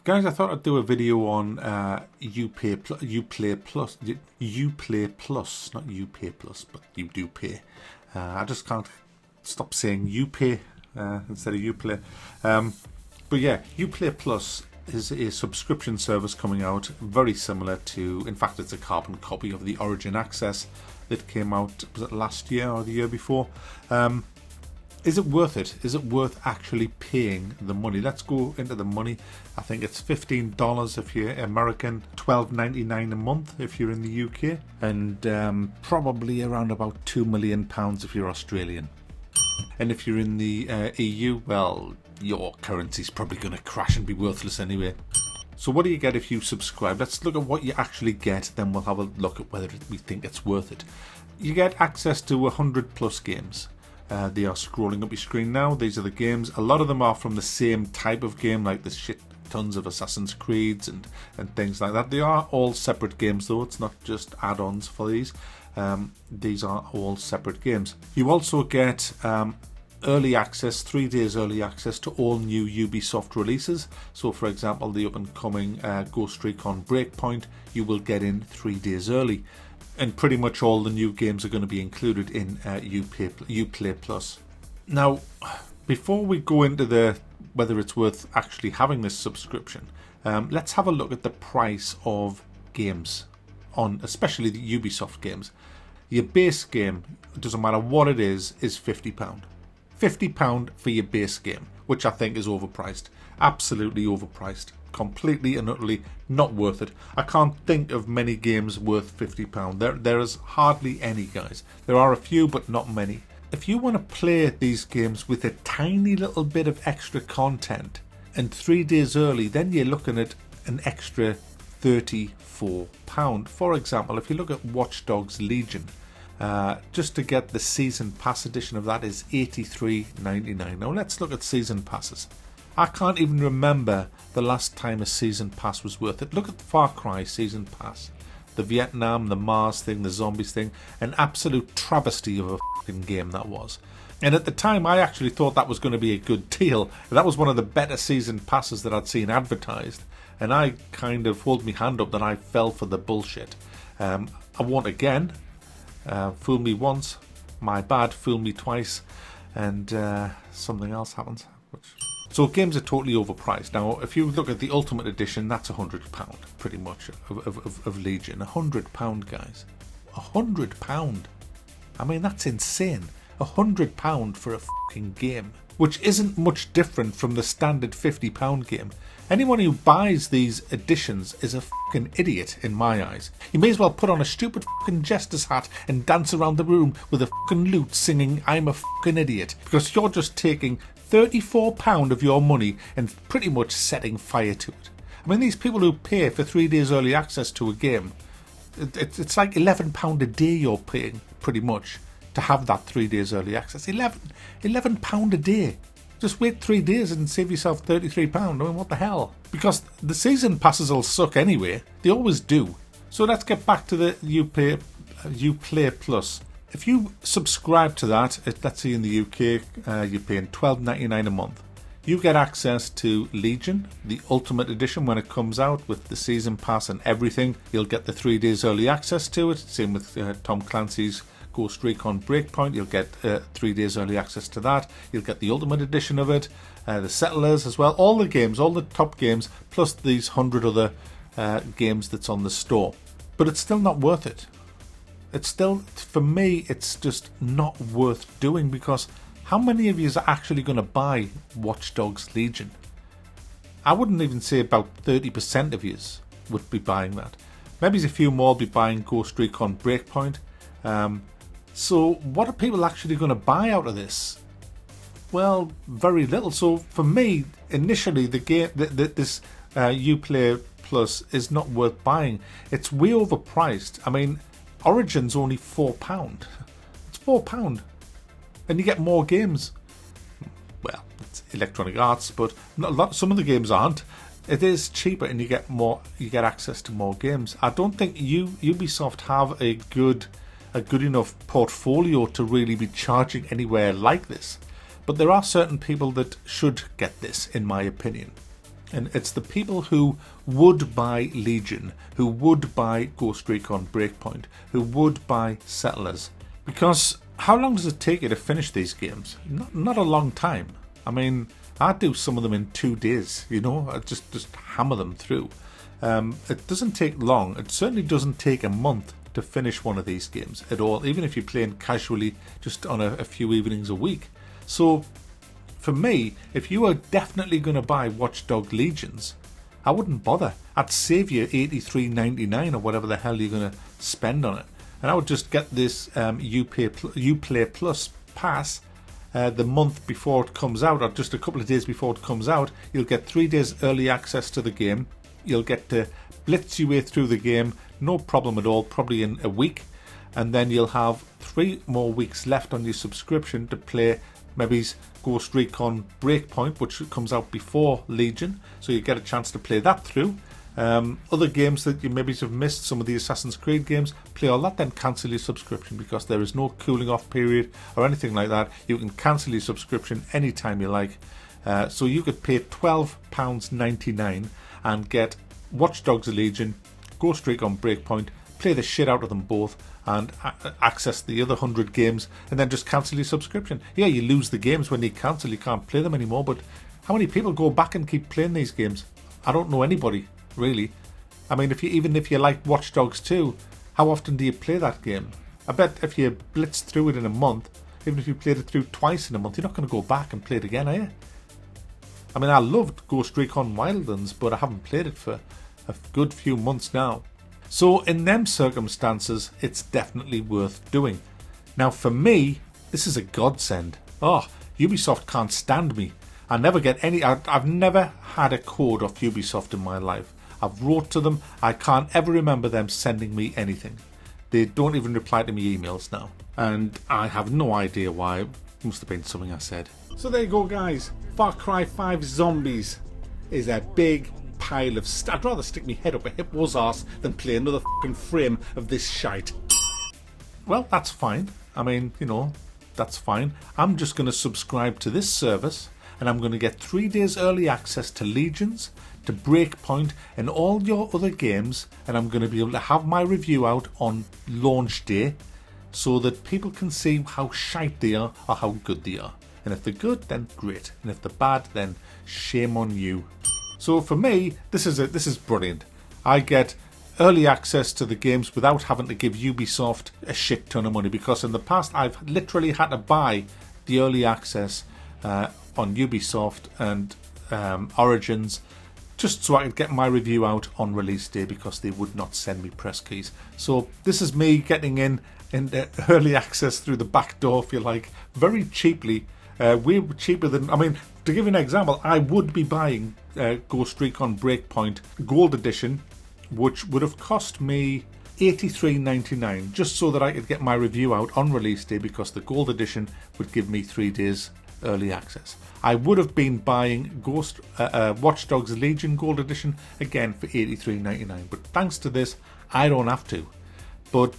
Guys, I thought I'd do a video on Uplay Plus, not Upay Plus, but you do pay. I just can't stop saying Upay instead of Uplay. But yeah, Uplay Plus is a subscription service coming out, very similar to, in fact, it's a carbon copy of the Origin Access that came out, was it last year or the year before? Is it worth it? Is it worth actually paying the money? Let's go into the money. I think it's $15 if you're American, $12.99 a month if you're in the UK, and probably around about £2 million if you're Australian. And if you're in the EU, well, your currency's probably going to crash and be worthless anyway. So what do you get if you subscribe? Let's look at what you actually get, then we'll have a look at whether we think it's worth it. You get access to 100 plus games. They are scrolling up your screen now. These are the games. A lot of them are from the same type of game, like the shit tons of Assassin's Creeds and things like that. They are all separate games though. It's not just add-ons for these. These are all separate games. You also get early access, 3 days early access to all new Ubisoft releases. So for example, the up and coming Ghost Recon Breakpoint, you will get in 3 days early. And pretty much all the new games are going to be included in Uplay Plus. Now, before we go into whether it's worth actually having this subscription, let's have a look at the price of games, especially the Ubisoft games. Your base game, it doesn't matter what it is £50. £50 for your base game, which I think is overpriced. Absolutely overpriced. Completely and utterly not worth it. I can't think of many games worth £50. There is hardly any, guys. There are a few, but not many. If you want to play these games with a tiny little bit of extra content and 3 days early, then you're looking at an extra £34. For example, if you look at Watch Dogs Legion, just to get the season pass edition of that is $83.99. Now let's look at season passes. I can't even remember the last time a season pass was worth it. Look at the Far Cry season pass. The Vietnam, the Mars thing, the zombies thing. An absolute travesty of a fucking game that was. And at the time I actually thought that was going to be a good deal. That was one of the better season passes that I'd seen advertised. And I kind of hold my hand up that I fell for the bullshit. I won't again. Fool me once, my bad. Fool me twice. And something else happens. So games are totally overpriced. Now, if you look at the Ultimate Edition, that's £100, pretty much, of Legion. £100, guys. £100. I mean, that's insane. £100 for a fucking game, which isn't much different from the standard £50 game. Anyone who buys these editions is a fucking idiot in my eyes. You may as well put on a stupid fucking jester's hat and dance around the room with a fucking lute singing "I'm a fucking idiot," because you're just taking £34 of your money and pretty much setting fire to it. I mean, these people who pay for 3 days early access to a game, it's like £11 a day you're paying, pretty much, to have that 3 days early access. £11 a day. Just wait 3 days and save yourself £33. I mean, what the hell? Because the season passes will suck anyway. They always do. So let's get back to the Uplay Plus. If you subscribe to that, let's say in the UK, you're paying $12.99 a month. You get access to Legion, the Ultimate Edition, when it comes out with the Season Pass and everything. You'll get the 3 days early access to it. Same with Tom Clancy's Ghost Recon Breakpoint. You'll get 3 days early access to that. You'll get the Ultimate Edition of it, the Settlers as well. All the games, all the top games, plus these 100 other games that's on the store. But it's still not worth it. It's still, for me, it's just not worth doing, because how many of you are actually going to buy Watch Dogs Legion? I wouldn't even say about 30% of you would be buying that. Maybe a few more will be buying Ghost Recon Breakpoint. So what are people actually going to buy out of this? Well, very little. So for me, initially, the game, this Uplay Plus is not worth buying. It's way overpriced. I mean, Origin's only £4. It's £4, and you get more games. Well, it's Electronic Arts, but some of the games aren't. It is cheaper, and you get more. You get access to more games. I don't think Ubisoft have a good enough portfolio to really be charging anywhere like this. But there are certain people that should get this, in my opinion. And it's the people who would buy Legion, who would buy Ghost Recon Breakpoint, who would buy Settlers. Because how long does it take you to finish these games? Not a long time. I mean, I do some of them in 2 days, you know, I just hammer them through. It doesn't take long. It certainly doesn't take a month to finish one of these games at all, even if you're playing casually just on a few evenings a week. So for me, if you are definitely going to buy Watch Dogs Legions, I wouldn't bother. I'd save you $83.99 or whatever the hell you're going to spend on it, and I would just get this Uplay Plus pass the month before it comes out, or just a couple of days before it comes out. You'll get 3 days early access to the game. You'll get to blitz your way through the game, no problem at all, probably in a week, and then you'll have 3 more weeks left on your subscription to play maybe Ghost Recon Breakpoint, which comes out before Legion, so you get a chance to play that through. Other games that you maybe have missed, some of the Assassin's Creed games, play all that, then cancel your subscription, because there is no cooling off period or anything like that. You can cancel your subscription anytime you like. So you could pay £12.99 and get Watch Dogs Legion, Ghost Recon Breakpoint, play the shit out of them both, and access the other 100 games, and then just cancel your subscription. Yeah, you lose the games when you cancel, you can't play them anymore, but how many people go back and keep playing these games? I don't know anybody, really. I mean, even if you like Watch Dogs 2, how often do you play that game? I bet if you blitz through it in a month, even if you played it through twice in a month, you're not going to go back and play it again, are you? I mean, I loved Ghost Recon Wildlands, but I haven't played it for a good few months now. So in them circumstances, it's definitely worth doing. Now for me, this is a godsend. Oh, Ubisoft can't stand me. I never get any. I've never had a code off Ubisoft in my life. I've wrote to them. I can't ever remember them sending me anything. They don't even reply to me emails now. And I have no idea why. It must have been something I said. So there you go, guys. Far Cry 5 Zombies is a big pile of I'd rather stick my head up a hippo's arse than play another fucking frame of this shite. Well, that's fine. I mean, you know, that's fine. I'm just going to subscribe to this service, and I'm going to get 3 days early access to Legions, to Breakpoint, and all your other games, and I'm going to be able to have my review out on launch day, so that people can see how shite they are or how good they are. And if they're good, then great. And if they're bad, then shame on you. So for me, this is brilliant. I get early access to the games without having to give Ubisoft a shit ton of money, because in the past I've literally had to buy the early access on Ubisoft and Origins just so I could get my review out on release day, because they would not send me press keys. So this is me getting in early access through the back door, if you like, very cheaply. Way cheaper than, I mean, to give you an example, I would be buying Ghost Recon Breakpoint Gold Edition, which would have cost me $83.99, just so that I could get my review out on release day, because the Gold Edition would give me 3 days early access. I would have been buying Watch Dogs Legion Gold Edition again for $83.99, but thanks to this, I don't have to. But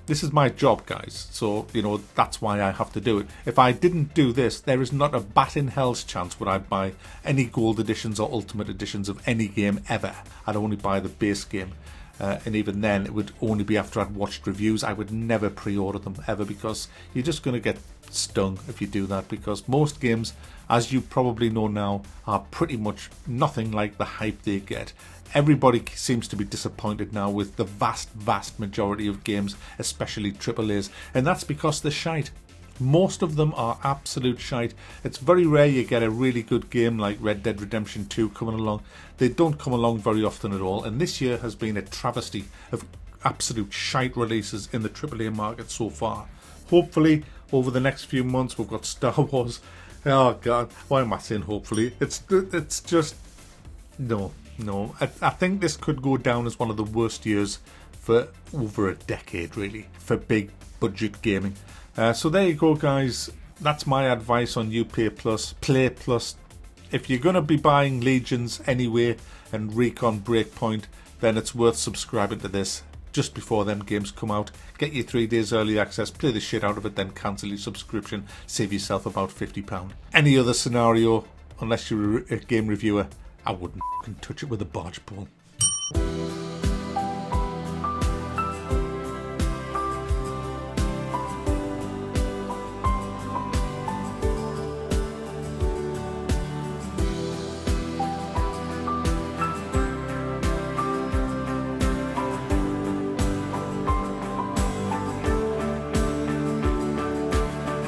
this is my job, guys, so, you know, that's why I have to do it. If I didn't do this, there is not a bat in hell's chance would I buy any gold editions or ultimate editions of any game ever. I'd only buy the base game, and even then it would only be after I'd watched reviews. I would never pre-order them ever, because you're just going to get stung if you do that, because most games, as you probably know now, are pretty much nothing like the hype they get. Everybody seems to be disappointed now with the vast majority of games, especially AAAs, and that's because they're shite. Most of them are absolute shite. It's very rare you get a really good game like Red Dead Redemption 2 coming along. They don't come along very often at all, and this year has been a travesty of absolute shite releases in the AAA market so far. Hopefully, over the next few months, we've got Star Wars. Oh God, why am I saying hopefully? It's just no. I think this could go down as one of the worst years for over a decade, really, for big budget gaming. So there you go, guys. That's my advice on Uplay Plus, Play Plus. If you're going to be buying Legions anyway and Recon Breakpoint, then it's worth subscribing to this just before them games come out. Get your 3 days early access, play the shit out of it, then cancel your subscription, save yourself about £50. Any other scenario, unless you're a game reviewer, I wouldn't f***ing touch it with a barge pole.